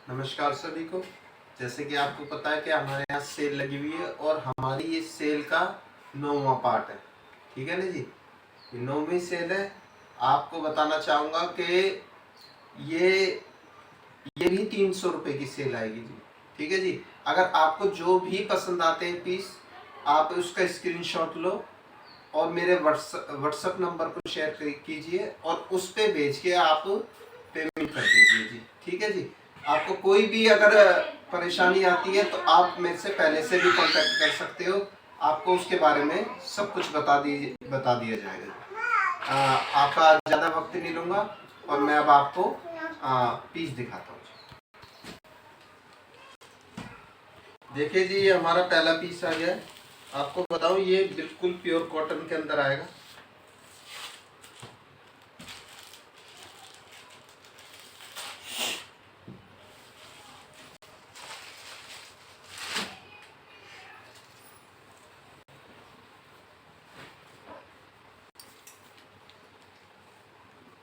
नमस्कार सभी को। जैसे कि आपको पता है कि हमारे यहाँ सेल लगी हुई है और हमारी ये सेल का 9वां पार्ट है। ठीक है ना जी, ये 9वीं सेल है। आपको बताना चाहूँगा कि ये ये भी 300 रुपये की सेल आएगी जी। ठीक है जी, अगर आपको जो भी पसंद आते हैं पीस, आप उसका स्क्रीनशॉट लो और मेरे व्हाट्सएप नंबर को शेयर कीजिए और उस पे भेज के आप पेमेंट कर दीजिए जी। ठीक है जी, आपको कोई भी अगर परेशानी आती है तो आप मेरे से पहले से भी कांटेक्ट कर सकते हो, आपको उसके बारे में सब कुछ बता दिया जाएगा। आपका ज़्यादा वक्त नहीं लूँगा और मैं अब आपको पीस दिखाता हूँ। देखिए जी, ये हमारा पहला पीस आ गया है। आपको बताऊँ, ये बिल्कुल प्योर कॉटन के अंदर आएगा।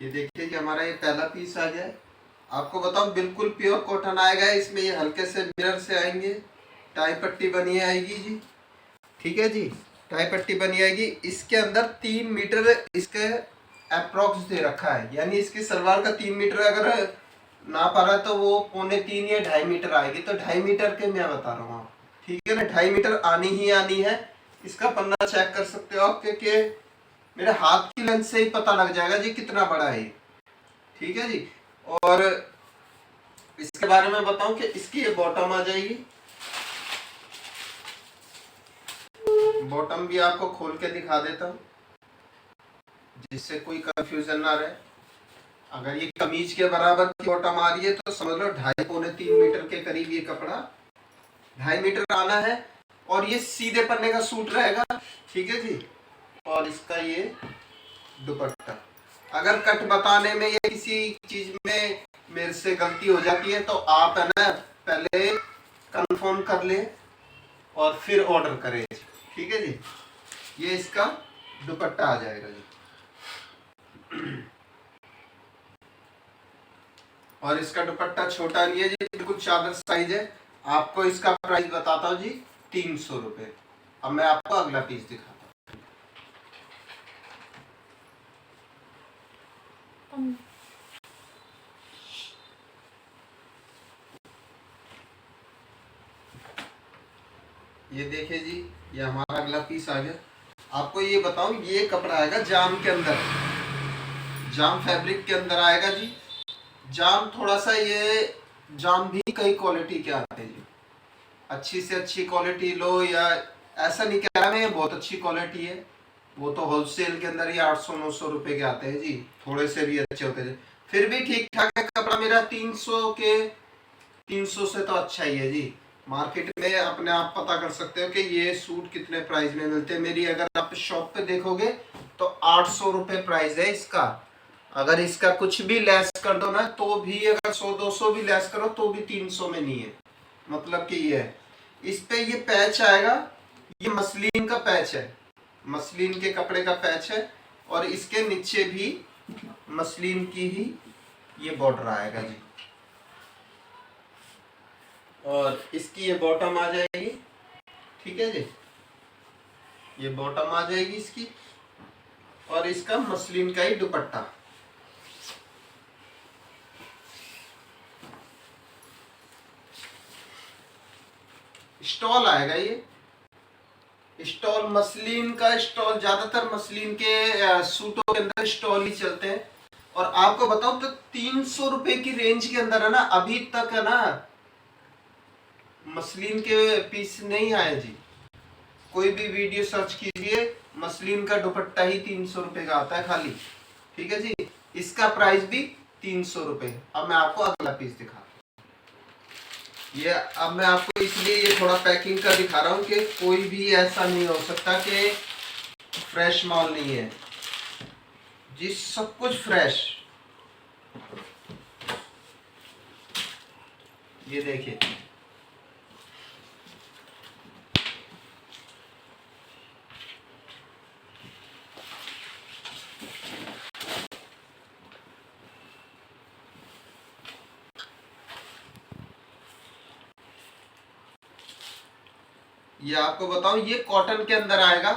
ये देखिए कि हमारा ये पहला पीस आ गया है। आपको बताऊं, बिल्कुल प्योर कॉटन आएगा। इसमें ये हल्के से मिरर से आएंगे, टाई पट्टी बनी आएगी जी। ठीक है जी, टाई पट्टी बनी आएगी। इसके अंदर 3 मीटर इसके अप्रोक्स दे रखा है, यानी इसकी सलवार का 3 मीटर अगर ना पा रहा तो वो 2.25 या 2.5 मीटर आएगी। तो 2.5 मीटर के मैं बता रहा हूँ, ठीक है ना। 2.5 मीटर आनी ही आनी है। इसका पन्ना चेक कर सकते हो आप, क्योंकि मेरे हाथ की लेंथ से ही पता लग जाएगा जी कितना बड़ा है। ठीक है जी, और इसके बारे में बताऊं कि इसकी ये बॉटम आ जाएगी। बॉटम भी आपको खोल के दिखा देता हूं, जिससे कोई कंफ्यूजन ना रहे। अगर ये कमीज के बराबर की बॉटम आ रही है तो समझ लो 2.5-3 मीटर के करीब ये कपड़ा 2.5 मीटर आना है। और ये सीधे पन्ने का सूट रहेगा। ठीक है जी, और इसका ये दुपट्टा। अगर कट बताने में या किसी चीज में मेरे से गलती हो जाती है तो आप है ना पहले कंफर्म कर ले और फिर ऑर्डर करें। ठीक है जी, ये इसका दुपट्टा आ जाएगा जी। और इसका दुपट्टा छोटा नहीं है जी, बिल्कुल चादर साइज है। आपको इसका प्राइस बताता हूँ जी, 300 रुपये। अब मैं आपको अगला पीस दिखाता हूँ। ये देखिए जी, ये हमारा अगला पीस आ गया। आपको ये बताऊं, ये कपड़ा आएगा जाम के अंदर, जाम फैब्रिक के अंदर आएगा जी। जाम थोड़ा सा, ये जाम भी कई क्वालिटी के आते हैं जी। अच्छी से अच्छी क्वालिटी लो, या ऐसा नहीं कह रहा मैं ये बहुत अच्छी क्वालिटी है, वो तो होलसेल के अंदर ही 800-900 रुपए के आते हैं जी। थोड़े से भी अच्छे होते हैं, फिर भी ठीक ठाक है कपड़ा मेरा। 300 से तो अच्छा ही है जी। मार्केट में अपने आप पता कर सकते हो कि ये सूट कितने प्राइस में मिलते हैं। मेरी अगर आप शॉप पे देखोगे तो 800 रुपये प्राइस है इसका। अगर इसका कुछ भी लेस कर दो ना तो भी, अगर 100-200 भी लेस करो तो भी 300 में नहीं है। मतलब कि ये है, इस पे ये पैच आएगा। ये मसलिन का पैच है, मसलिन के कपड़े का पैच है। और इसके नीचे भी मसलिन की ही ये बॉर्डर आएगा जी। और इसकी ये बॉटम आ जाएगी। ठीक है जी, ये बॉटम आ जाएगी इसकी। और इसका मसलिन का ही दुपट्टा। स्टॉल आएगा ये, स्टॉल मसलिन का स्टॉल। ज्यादातर मसलिन के सूटों के अंदर स्टॉल ही चलते हैं। और आपको बताऊं तो 300 रुपए की रेंज के अंदर है ना, अभी तक है ना मसलिन के पीस नहीं आए जी। कोई भी वीडियो सर्च कीजिए, मसलिन का दुपट्टा ही 300 रुपए का आता है खाली। ठीक है जी, इसका प्राइस भी 300 रुपए। अब मैं आपको अगला पीस दिखा, ये अब मैं आपको इसलिए ये थोड़ा पैकिंग का दिखा रहा हूँ कि कोई भी ऐसा नहीं हो सकता कि फ्रेश माल नहीं है जी, सब कुछ फ्रेश। ये देखिए, ये आपको बताऊं, ये कॉटन के अंदर आएगा।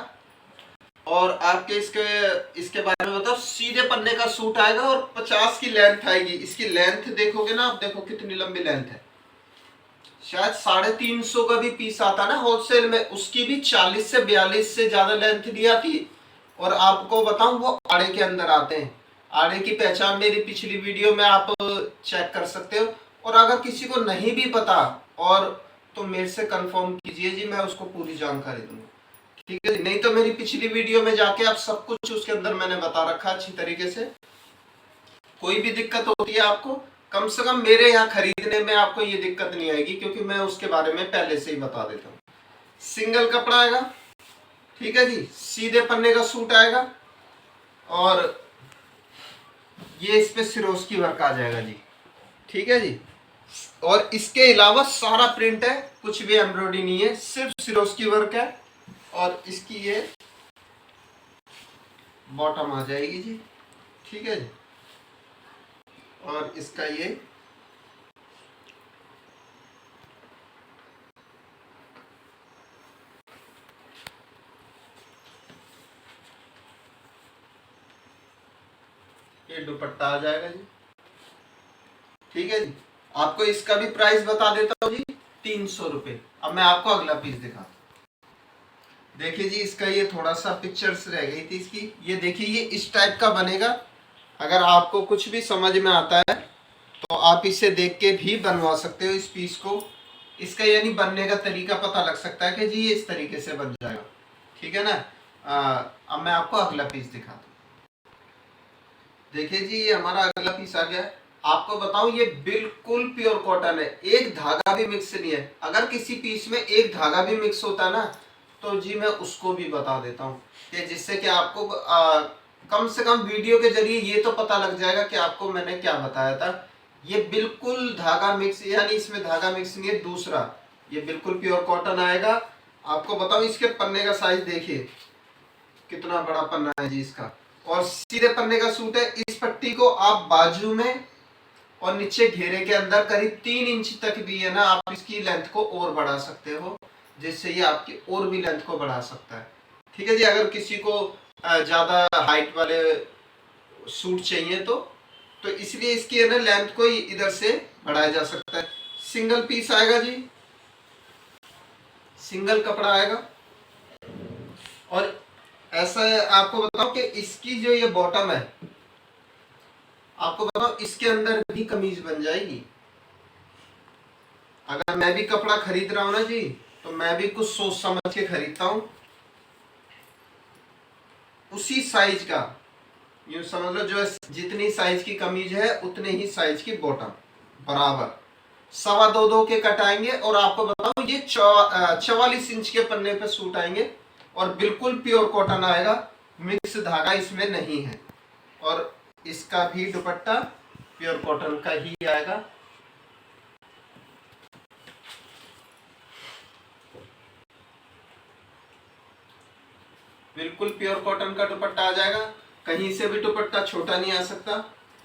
और आपके इसके बारे में बताओ, सीधे पन्ने का सूट आएगा और 50 की लेंथ आएगी। इसकी लेंथ देखोगे ना आप, देखो कितनी लंबी लेंथ है। शायद 350 का भी पीस आता ना होलसेल में, उसकी भी 40 से 42 से ज्यादा लेंथ नहीं आती। और आपको बताऊं, वो आड़े के अंदर आते हैं। आड़े की पहचान मेरी पिछली वीडियो में आप चेक कर सकते हो। और अगर किसी को नहीं भी पता और तो मेरे से कंफर्म कीजिए जी, मैं उसको पूरी जानकारी दूंगा, ठीक है। नहीं तो मेरी पिछली वीडियो में जाके आप सब कुछ उसके अंदर मैंने बता रखा अच्छी तरीके से। कोई भी दिक्कत होती है आपको, कम से कम मेरे यहाँ खरीदने में आपको ये दिक्कत नहीं आएगी, क्योंकि मैं उसके बारे में पहले से ही बता देता हूँ। सिंगल कपड़ा आएगा, ठीक है जी, सीधे पन्ने का सूट आएगा और ये इस पे सिरोस्की वर्क आ जाएगा जी, ठीक है जी। और इसके अलावा सारा प्रिंट है, कुछ भी एम्ब्रॉयडरी नहीं है, सिर्फ सिरोस्की वर्क है। और इसकी ये बॉटम आ जाएगी जी, ठीक है जी। और इसका ये दुपट्टा आ जाएगा जी, ठीक है जी। आपको इसका भी प्राइस बता देता हूँ जी, 300 रुपए। अब मैं आपको अगला पीस दिखाता हूँ। देखिए जी, इसका ये थोड़ा सा पिक्चर्स रह गई थी इसकी। ये देखिए, ये इस टाइप का बनेगा। अगर आपको कुछ भी समझ में आता है तो आप इसे देख के भी बनवा सकते हो इस पीस को। इसका यानी बनने का तरीका पता लग सकता है कि जी ये इस तरीके से बन जाएगा, ठीक है ना। अब मैं आपको अगला पीस दिखाता हूँ। देखिए जी, ये हमारा अगला पीस आ गया है। आपको बताऊं, ये बिल्कुल प्योर कॉटन है, एक धागा भी मिक्स नहीं है। अगर किसी पीस में एक धागा भी मिक्स होता है ना, तो जी मैं उसको भी बता देता हूँ, कि जिससे कि आपको कम से कम वीडियो के जरिए ये तो पता लग जाएगा कि आपको मैंने क्या बताया था। ये बिल्कुल धागा मिक्स, यानी इसमें धागा मिक्स नहीं है। दूसरा, ये बिल्कुल प्योर कॉटन आएगा। आपको बताऊं, इसके पन्ने का साइज देखिए कितना बड़ा पन्ना है जी इसका। और सीधे पन्ने का सूट है। इस पट्टी को आप बाजू में और नीचे घेरे के अंदर करीब 3 इंच तक भी है ना, आप इसकी लेंथ को और बढ़ा सकते हो, जिससे ये आपकी और भी लेंथ को बढ़ा सकता है, ठीक है जी। अगर किसी को ज्यादा हाइट वाले सूट चाहिए तो इसलिए इसकी है ना लेंथ को इधर से बढ़ाया जा सकता है। सिंगल पीस आएगा जी, सिंगल कपड़ा आएगा। और ऐसा है, आपको बताओ कि इसकी जो ये बॉटम है, आपको बताओ इसके अंदर भी कमीज बन जाएगी। अगर मैं भी कपड़ा खरीद रहा हूं ना जी, तो मैं भी कुछ सोच समझ के खरीदता हूं। उसी साइज का, यूं समझ लो, जो जितनी साइज की कमीज है उतने ही साइज की बॉटम बराबर 2.25 के कट आएंगे। और आपको बताऊं, ये 44 इंच के पन्ने पे सूट आएंगे और बिल्कुल प्योर कॉटन आएगा, मिक्स धागा इसमें नहीं है। और इसका भी दुपट्टा प्योर कॉटन का ही आएगा। बिल्कुल प्योर कॉटन का दुपट्टा आ जाएगा, कहीं से भी दुपट्टा छोटा नहीं आ सकता।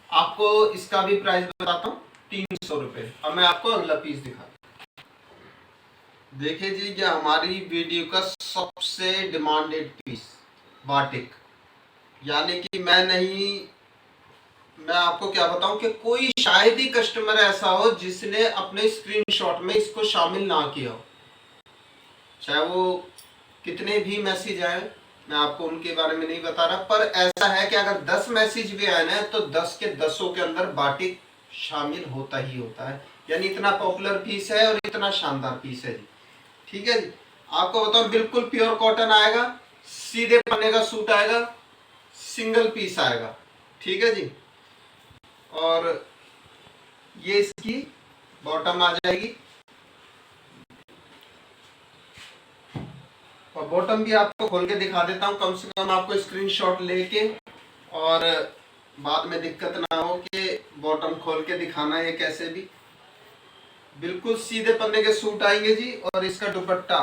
आपको इसका भी प्राइस बताता हूँ, 300 रुपए। अब मैं आपको अगला पीस दिखाता हूँ। देखिए जी, ये हमारी वीडियो का सबसे डिमांडेड पीस, बाटिक। यानी कि मैं आपको क्या बताऊं कि कोई शायद ही कस्टमर ऐसा हो जिसने अपने स्क्रीनशॉट में इसको शामिल ना किया हो, चाहे वो कितने भी मैसेज आए। मैं आपको उनके बारे में नहीं बता रहा, पर ऐसा है कि अगर 10 मैसेज भी आए ना, तो 10 के 10 के अंदर बाटिक शामिल होता ही होता है। यानी इतना पॉपुलर पीस है और इतना शानदार पीस है जी, ठीक है जी। आपको बताऊं, बिल्कुल प्योर कॉटन आएगा, सीधे पन्ने का सूट आएगा, सिंगल पीस आएगा, ठीक है जी। और ये इसकी बॉटम आ जाएगी। और बॉटम भी आपको खोल के दिखा देता हूँ, कम से कम आपको स्क्रीनशॉट लेके और बाद में दिक्कत ना हो कि बॉटम खोल के दिखाना है कैसे भी। बिल्कुल सीधे पन्ने के सूट आएंगे जी। और इसका दुपट्टा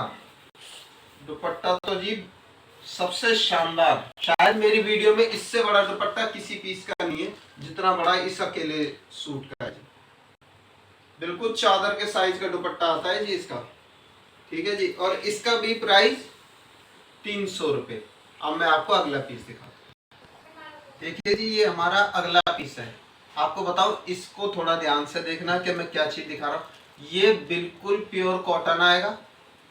तो जी सबसे शानदार, शायद मेरी वीडियो में इससे बड़ा दुपट्टा किसी पीस का नहीं है जितना बड़ा इस अकेले सूट का है जी। बिल्कुल चादर के साइज का दुपट्टा आता है जी इसका, ठीक है जी। और इसका भी प्राइस 300 रुपये। अब मैं आपको अगला पीस दिखाता हूँ। देखिए जी, ये हमारा अगला पीस है। आपको बताओ, इसको थोड़ा ध्यान से देखना कि मैं क्या चीज दिखा रहा हूँ। ये बिल्कुल प्योर कॉटन आएगा,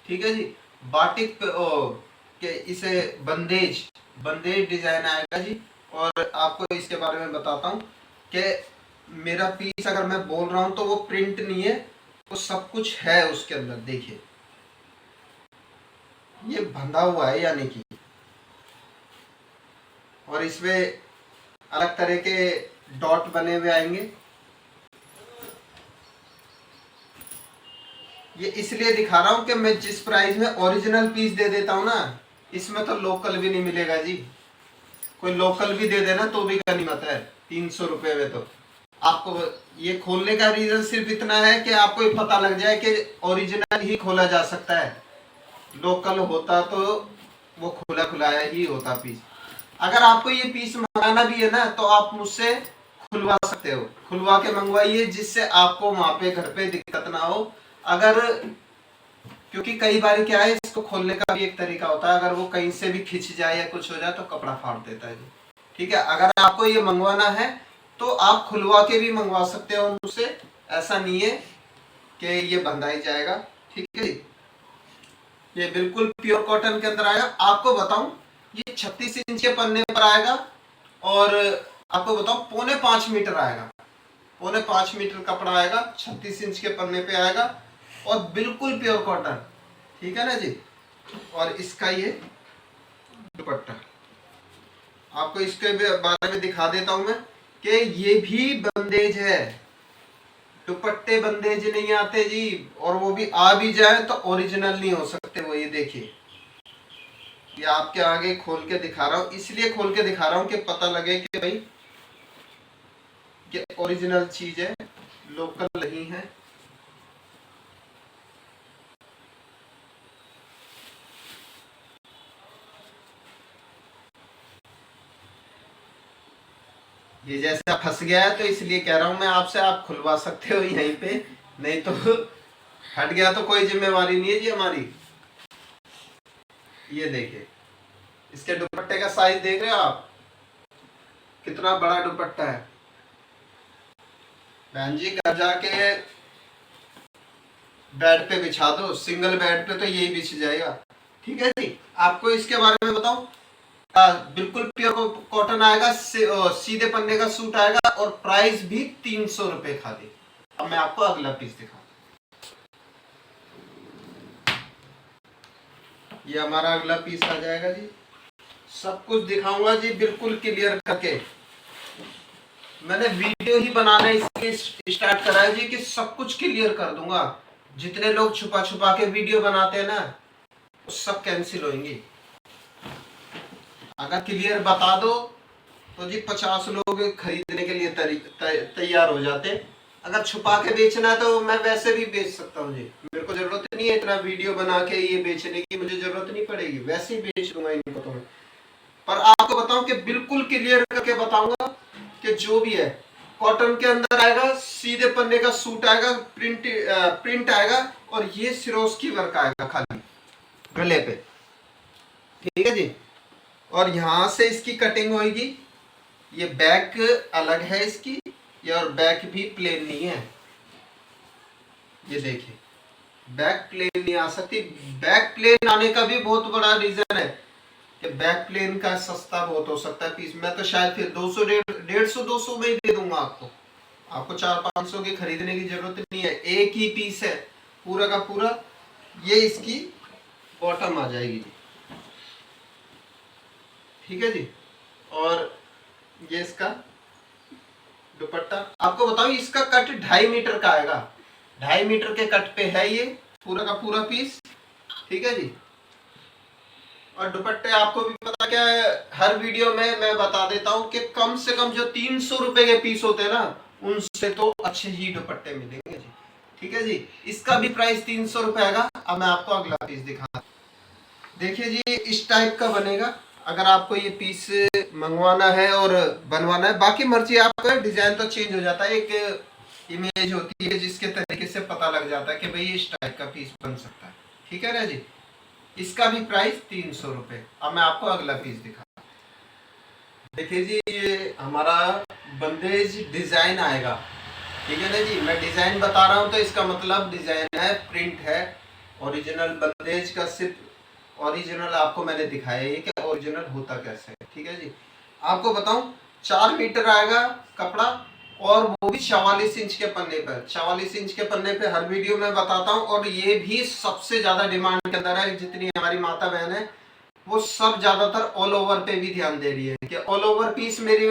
ठीक है जी। बाटिक के इसे बंदेज बंदेज डिजाइन आएगा जी। और आपको इसके बारे में बताता हूँ कि मेरा पीस अगर मैं बोल रहा हूँ तो वो प्रिंट नहीं है, वो सब कुछ है उसके अंदर। देखिए ये बंधा हुआ है यानी कि, और इसमें अलग तरह के डॉट बने हुए आएंगे। ये इसलिए दिखा रहा हूं कि मैं जिस प्राइस में ओरिजिनल पीस दे देता हूं ना, इसमें तो लोकल भी नहीं मिलेगा जी। कोई लोकल भी दे देना तो भी गनीमत है 300 रुपए में। तो आपको ये खोलने का रीजन सिर्फ इतना है कि आपको ये पता लग जाए कि ओरिजिनल ही खोला जा सकता है। लोकल होता तो वो खुला खुलाया ही होता पीस। अगर आपको ये पीस मंगाना भी है ना, तो आप मुझसे खुलवा सकते हो, खुलवा के मंगवाइए, जिससे आपको वहां पे घर पे दिक्कत ना हो। अगर, क्योंकि कई बार क्या है, इसको खोलने का भी एक तरीका होता है, अगर वो कहीं से भी खिंच जाए या कुछ हो जाए तो कपड़ा फाड़ देता है जी। ठीक है, अगर आपको ये मंगवाना है तो आप खुलवा के भी मंगवा सकते हो मुझसे, ऐसा नहीं है कि ये बंधा ही जाएगा। ठीक है जी, ये बिल्कुल प्योर कॉटन के अंदर आएगा। आपको बताऊं, ये 36 इंच के पन्ने पर आएगा, और आपको बताऊं 4.25 मीटर आएगा। 4.25 मीटर कपड़ा आएगा, 36 इंच के पन्ने पे आएगा, और बिल्कुल प्योर कॉटन। ठीक है ना जी। और इसका ये दुपट्टा, आपको इसके बारे में दिखा देता हूं मैं कि ये भी बंदेज है। दुपट्टे बंदेज नहीं आते जी, और वो भी आ भी जाए तो ओरिजिनल नहीं हो सकते वो। ये देखिए, ये आपके आगे खोल के दिखा रहा हूं, इसलिए खोल के दिखा रहा हूं कि पता लगे कि भाई ये ओरिजिनल चीज है, लोकल नहीं है। ये जैसा फंस गया है तो इसलिए कह रहा हूं मैं आपसे, आप खुलवा सकते हो यहीं पे, नहीं तो हट गया तो कोई जिम्मेवारी नहीं है जी हमारी। ये देखिए, इसके दुपट्टे का साइज देख रहे हो आप, कितना बड़ा दुपट्टा है। बहन जी घर जाके बेड पे बिछा दो, सिंगल बेड पे तो यही बिछ जाएगा। ठीक है जी। आपको इसके बारे में बताऊं, बिल्कुल प्योर कॉटन आएगा, सीधे पन्ने का सूट आएगा, और प्राइस भी 300 रुपए खाली। अब मैं आपको अगला पीस दिखाऊं। ये हमारा अगला पीस आ जाएगा जी। सब कुछ दिखाऊंगा जी बिल्कुल क्लियर करके। मैंने वीडियो ही बनाना इसलिए स्टार्ट करा है जी कि सब कुछ क्लियर कर दूंगा। जितने लोग छुपा छुपा के वीडियो बनाते हैं ना, वो सब कैंसिल होंगे। अगर क्लियर बता दो तो जी 50 लोग खरीदने के लिए तैयार हो जाते। अगर छुपा के बेचना है तो मैं वैसे भी बेच सकता हूँ जी, मेरे को जरूरत नहीं है इतना वीडियो बना के ये बेचने की, मुझे जरूरत नहीं पड़ेगी, वैसे ही बेच दूंगा इनको तो मैं। पर आपको बताऊं कि बिल्कुल क्लियर करके बताऊंगा कि जो भी है कॉटन के अंदर आएगा, सीधे पन्ने का सूट आएगा, प्रिंट आएगा, और ये सिरोस्की वर्क आएगा खाली गले पे। ठीक है जी। और यहां से इसकी कटिंग होगी। ये बैक अलग है इसकी, ये, और बैक भी प्लेन नहीं है। ये देखिए, बैक प्लेन नहीं आ सकती। बैक प्लेन आने का भी बहुत बड़ा रीजन है कि बैक प्लेन का सस्ता बहुत हो सकता है पीस। मैं तो शायद फिर 200 150 200 में ही दे दूंगा आपको। आपको 400-500 की खरीदने की जरूरत नहीं है, एक ही पीस है पूरा का पूरा। ये इसकी बॉटम आ जाएगी जी। ठीक है जी। और ये इसका दुपट्टा। आपको बताऊं, इसका कट 2.5 मीटर का आएगा। 2.5 मीटर के कट पे है ये पूरा का पूरा पीस। ठीक है जी। और दुपट्टे आपको भी पता क्या है, हर वीडियो में मैं बता देता हूं कि कम से कम जो 300 रुपए के पीस होते हैं ना, उनसे तो अच्छे ही दुपट्टे मिलेंगे जी। ठीक है जी। इसका भी प्राइस 300 रुपए आएगा। अब मैं आपको अगला पीस दिखा। देखिए जी, इस टाइप का बनेगा। अगर आपको ये पीस मंगवाना है और बनवाना है, बाकी मर्जी आपका, डिजाइन तो चेंज हो जाता है, एक इमेज होती है जिसके तरीके से पता लग जाता है कि भाई इस टाइप का पीस बन सकता है। ठीक है ना जी। इसका भी प्राइस 300 रुपये। अब मैं आपको अगला पीस दिखा, देखिए जी, ये हमारा बंदेज डिजाइन आएगा, ठीक है ना जी। मैं डिजाइन बता रहा हूँ तो इसका मतलब डिजाइन है, प्रिंट है। ओरिजिनल बंदेज का सिर्फ ओरिजिनल आपको मैंने दिखाया है कि ओरिजिनल होता कैसे है, ठीक है जी। आपको बताऊं, 4 मीटर आएगा कपड़ा, और वो भी 44 इंच के पन्ने पर। 44 इंच के पन्ने पे हर वीडियो में बताता हूँ, और ये भी सबसे ज्यादा डिमांड के अंदर है। जितनी हमारी माता बहन है वो सब ज्यादातर ऑल ओवर पे भी ध्यान दे रही है कि ऑल ओवर पीस मेरी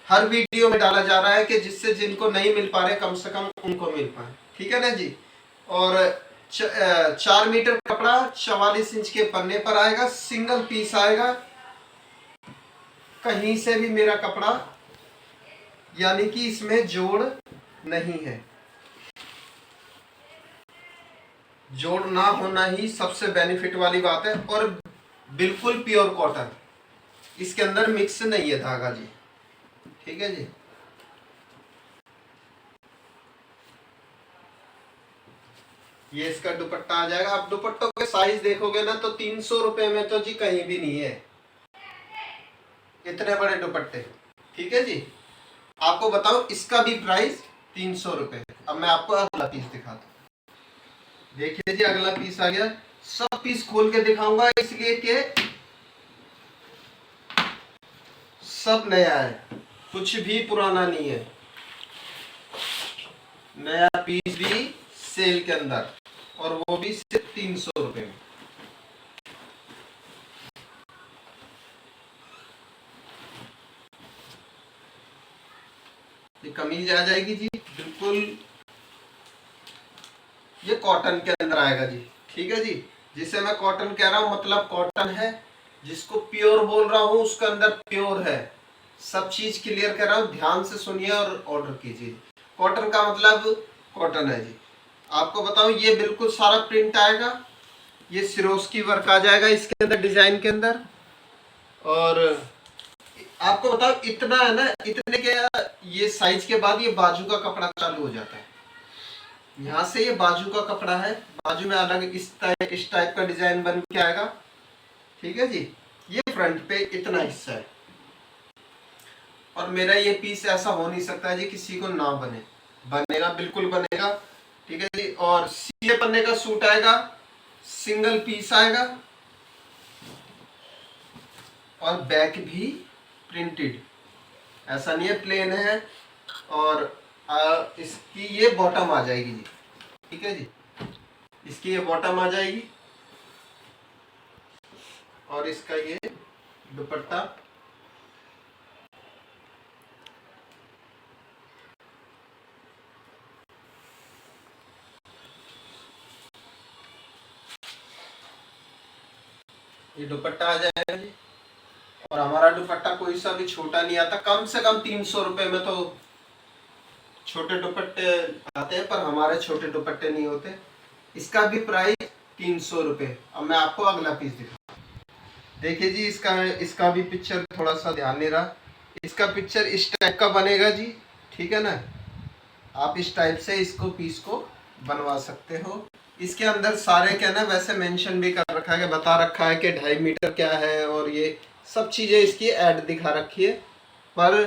हर वीडियो में डाला जा रहा है, कि जिससे जिनको नहीं मिल पा रहे कम से कम उनको मिल पाए, ठीक है ना जी। और 4 मीटर कपड़ा 44 इंच के पन्ने पर आएगा, सिंगल पीस आएगा, कहीं से भी मेरा कपड़ा, यानी कि इसमें जोड़ नहीं है। जोड़ ना होना ही सबसे बेनिफिट वाली बात है, और बिल्कुल प्योर कॉटन, इसके अंदर मिक्स नहीं है धागा जी, ठीक है जी। ये इसका दुपट्टा आ जाएगा। आप दुपट्टों के साइज देखोगे ना तो 300 रुपए में तो जी कहीं भी नहीं है इतने बड़े दुपट्टे, ठीक है जी। आपको बताओ, इसका भी प्राइस 300 रुपए। अब मैं आपको अगला पीस दिखाता हूँ। देखिए जी, अगला पीस आ गया। सब पीस खोल के दिखाऊंगा इसलिए कि सब नया है, कुछ भी पुराना नहीं है। नया पीस भी सेल के अंदर, और वो भी सिर्फ 300 रुपए में। ये कमीज आ जाएगी जी, बिल्कुल ये कॉटन के अंदर आएगा जी, ठीक है जी। जिसे मैं कॉटन कह रहा हूं मतलब कॉटन है, जिसको प्योर बोल रहा हूं उसके अंदर प्योर है। सब चीज क्लियर कर रहा हूं, ध्यान से सुनिए और ऑर्डर कीजिए। कॉटन का मतलब कॉटन है जी। आपको बताऊं, ये बिल्कुल सारा प्रिंट आएगा, ये सिरोस्की वर्क आ जाएगा इसके अंदर, डिजाइन के अंदर। और आपको बताओ, इतना है ना, इतने के ये साइज के बाद ये बाजू का कपड़ा चालू हो जाता है। यहाँ से ये बाजू का कपड़ा है, बाजू में अलग इस टाइप का डिजाइन बन के आएगा, ठीक है जी। ये फ्रंट पे इतना हिस्सा है, और मेरा ये पीस ऐसा हो नहीं सकता जी किसी को ना बने, बनेगा, बिल्कुल बनेगा, ठीक है जी। और सीधे पन्ने का सूट आएगा, सिंगल पीस आएगा, और बैक भी प्रिंटेड, ऐसा नहीं है प्लेन है। और इसकी ये बॉटम आ जाएगी जी, ठीक है जी। इसकी ये बॉटम आ जाएगी, और इसका ये दुपट्टा। ये दुपट्टा आ जाएगा जी। और हमारा दुपट्टा कोई सा भी छोटा नहीं आता, कम से कम 300 रुपए में तो छोटे दुपट्टे आते हैं, पर हमारे छोटे दुपट्टे नहीं होते। इसका भी प्राइस 300 रुपए। अब मैं आपको अगला पीस दिखा, देखिए जी, इसका इसका भी पिक्चर थोड़ा सा ध्यान नहीं रहा। इसका पिक्चर इस टाइप का बनेगा जी, ठीक है ना। आप इस टाइप से इसको पीस को बनवा सकते हो। इसके अंदर सारे क्या ना, वैसे मेंशन भी कर रखा है कि बता रखा है कि 2.5 मीटर क्या है, और ये सब चीजें इसकी ऐड दिखा रखी है। पर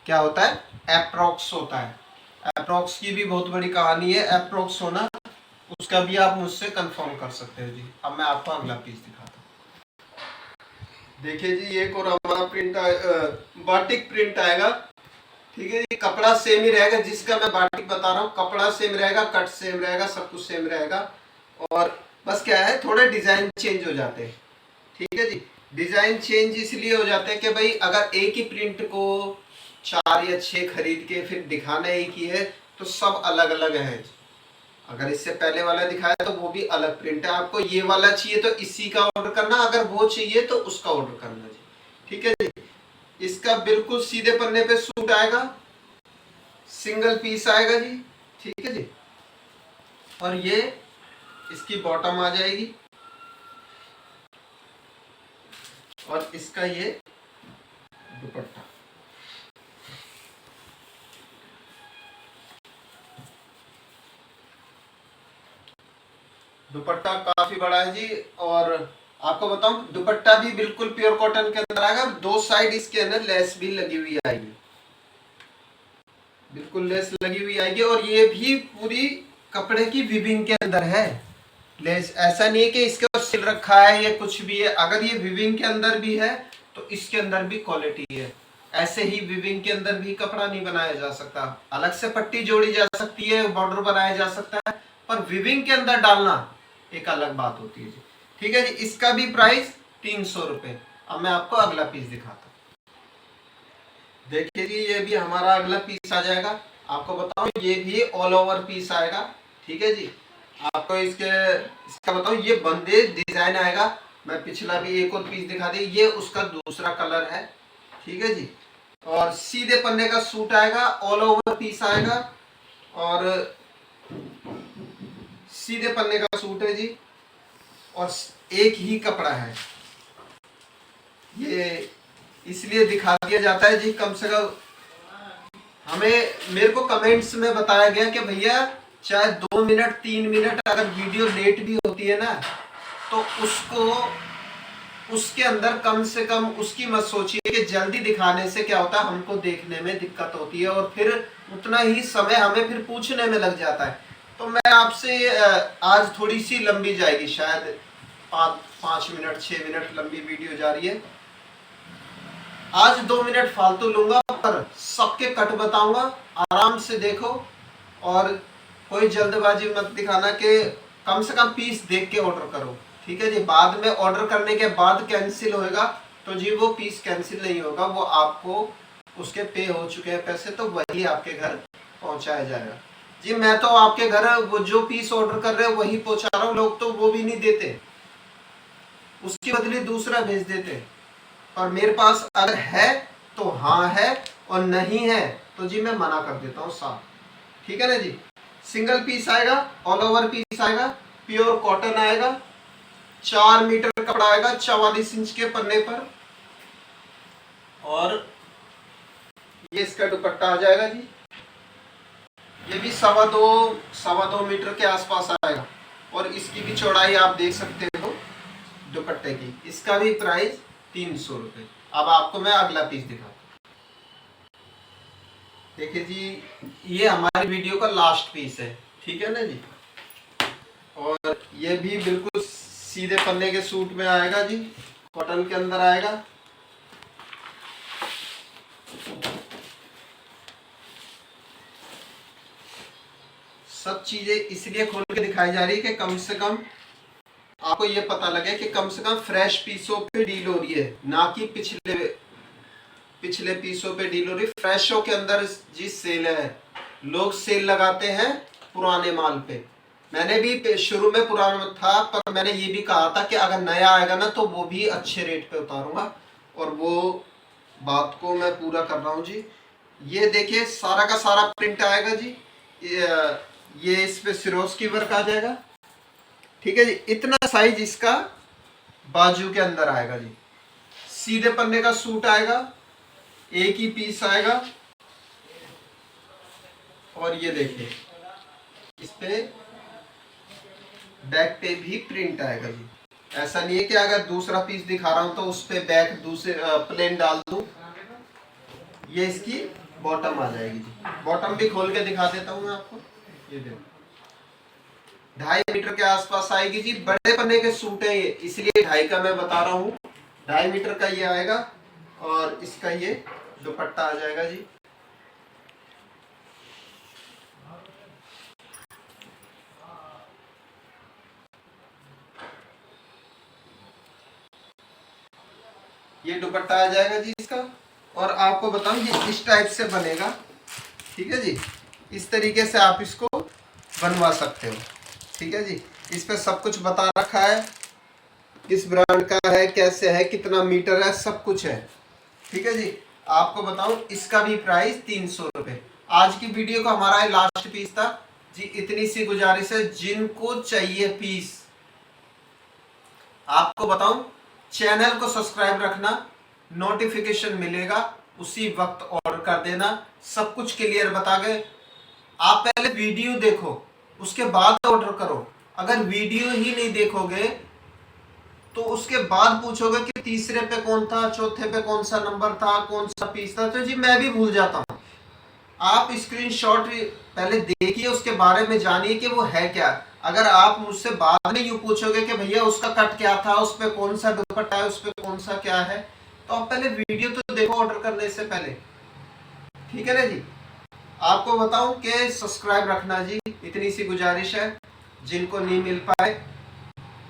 क्या होता है, अप्रोक्स होता है। अप्रोक्स की भी बहुत बड़ी कहानी है, अप्रोक्स होना, उसका भी आप मुझसे कंफर्म कर सकते हो जी। अब मैं आपको अगला पीस दिखाता हूँ। देखिए जी, एक और हमारा प्रिंट बाटिक प्रिंट आएगा, ठीक है जी। कपड़ा सेम ही रहेगा, जिसका मैं बाटिक बता रहा हूँ, कपड़ा सेम रहेगा, कट सेम रहेगा, सब कुछ सेम रहेगा। और बस क्या है, थोड़े डिजाइन चेंज हो जाते हैं, ठीक है जी। डिजाइन चेंज इसलिए हो जाते हैं कि भाई अगर एक ही प्रिंट को 4 या 6 खरीद के फिर दिखाना एक ही है तो सब अलग अलग है। अगर इससे पहले वाला दिखाया तो वो भी अलग प्रिंट है, आपको ये वाला चाहिए तो इसी का ऑर्डर करना, अगर वो चाहिए तो उसका ऑर्डर करना जी, ठीक है जी। इसका बिल्कुल सीधे पन्ने पे सूट आएगा, सिंगल पीस आएगा जी, ठीक है जी। और ये इसकी बॉटम आ जाएगी, और इसका ये दुपट्टा। दुपट्टा काफी बड़ा है जी। और आपको बताऊं, दुपट्टा भी बिल्कुल प्योर कॉटन के अंदर आएगा। दो साइड इसके अंदर लेस भी लगी हुई आएगी, बिल्कुल लेस लगी हुई आएगी। और ये भी पूरी कपड़े की विविंग के अंदर है लेस। ऐसा नहीं है कि इसके ऊपर सिल रखा है या कुछ भी है। अगर ये विविंग के अंदर भी है तो इसके अंदर भी क्वालिटी है। ऐसे ही विविंग के अंदर भी कपड़ा नहीं बनाया जा सकता। अलग से पट्टी जोड़ी जा सकती है, बॉर्डर बनाया जा सकता है, पर विविंग के अंदर डालना एक अलग बात होती है जी। ठीक है जी। इसका भी प्राइस 300 रुपए। अब मैं आपको अगला पीस दिखाता हूँ। देखिए जी, ये भी हमारा अगला पीस आ जाएगा। आपको बताऊं, ये भी ऑल ओवर पीस आएगा। ठीक है जी। आपको इसका बताऊं, ये बंदेज डिजाइन आएगा। मैं पिछला भी एक और पीस दिखा दी, ये उसका दूसरा कलर है। ठीक है जी। और सीधे पन्ने का सूट आएगा, ऑल ओवर पीस आएगा और सीधे पन्ने का सूट है जी। और एक ही कपड़ा है। ये इसलिए दिखा दिया जाता है जी, कम से कम मेरे को कमेंट्स में बताया गया कि भैया चाहे 2 मिनट 3 मिनट अगर वीडियो लेट भी होती है ना, तो उसके अंदर कम से कम उसकी मत सोचिए कि जल्दी दिखाने से क्या होता है, हमको देखने में दिक्कत होती है और फिर उतना ही समय हमें फिर पूछने में लग जाता है। तो मैं आपसे आज थोड़ी सी लंबी जाएगी, शायद 5 मिनट 6 मिनट लंबी वीडियो जा रही है। आज 2 मिनट फालतू लूंगा, पर सबके कट बताऊंगा। आराम से देखो और कोई जल्दबाजी मत दिखाना कि कम से कम पीस देख के ऑर्डर करो। ठीक है जी। बाद में ऑर्डर करने के बाद कैंसिल होएगा तो जी वो पीस कैंसिल नहीं होगा, वो आपको उसके पे हो चुके हैं पैसे, तो वही आपके घर पहुंचाया जाएगा जी। मैं तो आपके घर वो जो पीस ऑर्डर कर रहे हैं वही पहुंचा रहा हूँ। लोग तो वो भी नहीं देते, उसकी बदले दूसरा भेज देते। और मेरे पास अगर है तो हाँ है, और नहीं है तो जी मैं मना कर देता हूँ साफ। ठीक है ना जी। सिंगल पीस आएगा, ऑल ओवर पीस आएगा, प्योर कॉटन आएगा, 4 मीटर कपड़ा आएगा 44 इंच के पन्ने पर। और ये इसका दुपट्टा आ जाएगा जी। ये भी 2.25 मीटर के आसपास आएगा। और इसकी भी चौड़ाई आप देख सकते हो दुपट्टे की। इसका भी प्राइस 300 रुपए। अब आपको मैं अगला पीस दिखाता हूँ। देखिए जी, ये हमारी वीडियो का लास्ट पीस है। ठीक है ना जी। और ये भी बिल्कुल सीधे पन्ने के सूट में आएगा जी, कॉटन के अंदर आएगा। सब चीजें इसलिए खोल के दिखाई जा रही है कि कम से कम आपको ये पता लगे कि कम से कम फ्रेश पीसों पे डील हो रही है, ना कि पिछले पीसों पे डील हो रही है। फ्रेशों के अंदर जी सेल है। लोग सेल लगाते हैं पुराने माल पे। मैंने भी शुरू में पुराना था, पर मैंने ये भी कहा था कि अगर नया आएगा ना तो वो भी अच्छे रेट पे उतारूंगा, और वो बात को मैं पूरा कर रहा हूँ जी। ये देखिए, सारा का सारा प्रिंट आएगा जी। ये इस पे सिरोज की वर्क आ जाएगा। ठीक है जी। इतना साइज इसका बाजू के अंदर आएगा जी। सीधे पन्ने का सूट आएगा, एक ही पीस आएगा। और ये देखिए, इस पे बैक पे भी प्रिंट आएगा जी। ऐसा नहीं है कि अगर दूसरा पीस दिखा रहा हूं तो उस पे बैक दूसरे प्लेन डाल दूं। ये इसकी बॉटम आ जाएगी जी। बॉटम भी खोल के दिखा देता हूं मैं आपको। ये देखो, 2.5 मीटर के आसपास आएगी जी। बड़े पन्ने के सूट है ये, इसलिए 2.5 का मैं बता रहा हूँ। 2.5 मीटर का ये आएगा। और इसका ये दुपट्टा आ जाएगा जी। ये दुपट्टा आ जाएगा जी इसका। और आपको बताऊं, ये इस टाइप से बनेगा। ठीक है जी। इस तरीके से आप इसको बनवा सकते हो। ठीक है जी। इस पे सब कुछ बता रखा है, किस ब्रांड का है, कैसे है, कितना मीटर है, सब कुछ है। ठीक है जी। आपको बताऊं, इसका भी प्राइस 300 रुपए। आज की वीडियो का हमारा लास्ट पीस था जी। इतनी सी गुजारिश है, जिनको चाहिए पीस, आपको बताऊं, चैनल को सब्सक्राइब रखना, नोटिफिकेशन मिलेगा, उसी वक्त ऑर्डर कर देना। सब कुछ क्लियर बता गए। आप पहले वीडियो देखो, उसके बाद ऑर्डर करो। अगर वीडियो ही नहीं देखोगे तो उसके बाद पूछोगे कि तीसरे पे कौन था, चौथे पे कौन सा नंबर था, कौन सा पीस था, तो जी मैं भी भूल जाता हूँ। आप स्क्रीनशॉट पहले देखिए, उसके बारे में जानिए कि वो है क्या। अगर आप मुझसे बाद में यूं पूछोगे कि भैया उसका कट क्या था, उस पे कौन सा दुपट्टा है, उस पे कौन सा क्या है, तो आप पहले वीडियो तो देखो ऑर्डर करने से पहले। ठीक है ना जी। आपको बताऊं कि सब्सक्राइब रखना जी, इतनी सी गुजारिश है। जिनको नहीं मिल पाए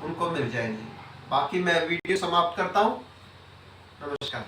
उनको मिल जाएगी। बाकी मैं वीडियो समाप्त करता हूं। नमस्कार।